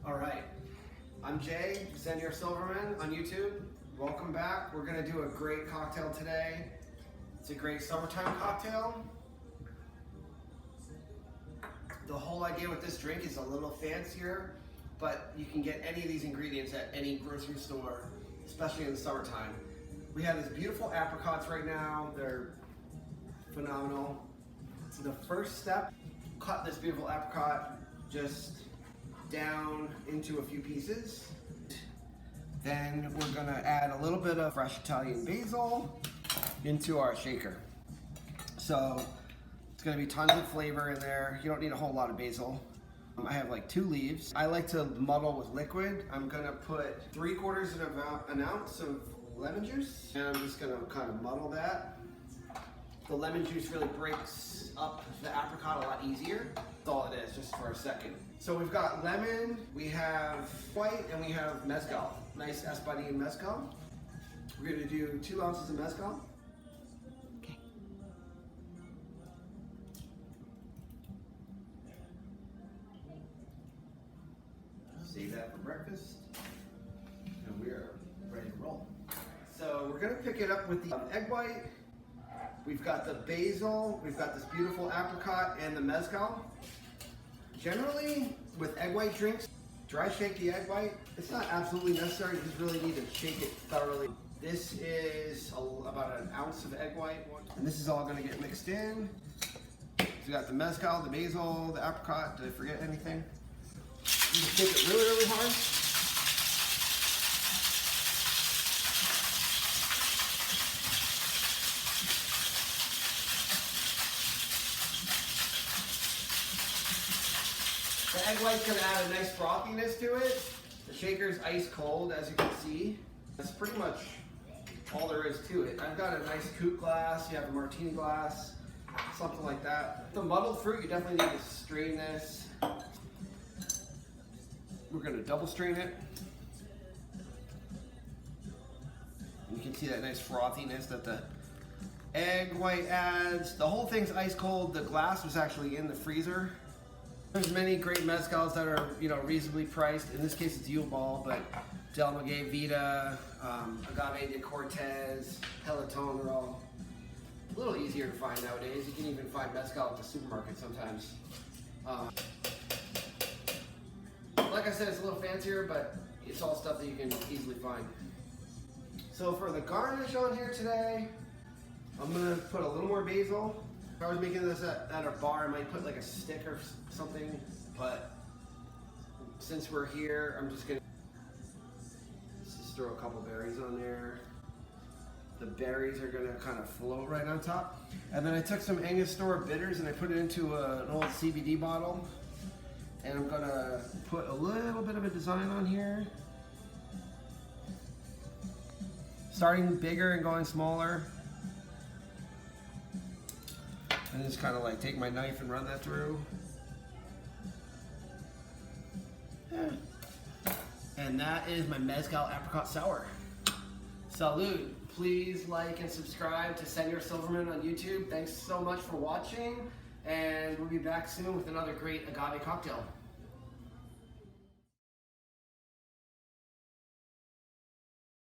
All right, I'm Jay, Senor Silverman on YouTube. Welcome back. We're gonna do a great cocktail today. It's a great summertime cocktail. The whole idea with this drink is a little fancier, but you can get any of these ingredients at any grocery store, especially in the summertime. We have these beautiful apricots right now. They're phenomenal. So the first step, cut this beautiful apricot just down into a few pieces. Then we're gonna add a little bit of fresh Italian basil into our shaker. So it's gonna be tons of flavor in there. You don't need a whole lot of basil. I have like 2 leaves. I like to muddle with liquid. I'm gonna put 3/4 of an ounce of lemon juice, and I'm just gonna kind of muddle that. The lemon juice really breaks up the apricot a lot easier. That's all it is, just for a second. So we've got lemon, we have white, and we have mezcal. Nice espadin mezcal. We're gonna do 2 ounces of mezcal. Okay. Save that for breakfast. And we are ready to roll. So we're gonna pick it up with the egg white. We've got the basil, we've got this beautiful apricot, and the mezcal. Generally, with egg white drinks, dry shake the egg white. It's not absolutely necessary, you just really need to shake it thoroughly. This is about 1 ounce of egg white, and this is all gonna get mixed in. So we got the mezcal, the basil, the apricot. Did I forget anything? You just shake it really, really hard. The egg white's gonna add a nice frothiness to it. The shaker's ice cold, as you can see. That's pretty much all there is to it. I've got a nice coupe glass, you have a martini glass, something like that. The muddled fruit, you definitely need to strain this. We're gonna double strain it. You can see that nice frothiness that the egg white adds. The whole thing's ice cold. The glass was actually in the freezer. There's many great mezcals that are, reasonably priced. In this case, it's Yule Ball, but Del Maguey Vita, Agave de Cortez, Peloton are all a little easier to find nowadays. You can even find mezcal at the supermarket sometimes. Like I said, it's a little fancier, but it's all stuff that you can easily find. So for the garnish on here today, I'm gonna put a little more basil. If I was making this at a bar, I might put like a stick or something, but since we're here, I'm just gonna just throw a couple berries on there. The berries are gonna kind of float right on top. And then I took some Angostura bitters and I put it into an old CBD bottle. And I'm gonna put a little bit of a design on here. Starting bigger and going smaller. And just kind of like take my knife and run that through. Yeah. And that is my mezcal apricot sour. Salud. Please like and subscribe to Senor Silverman on YouTube. Thanks so much for watching. And we'll be back soon with another great agave cocktail.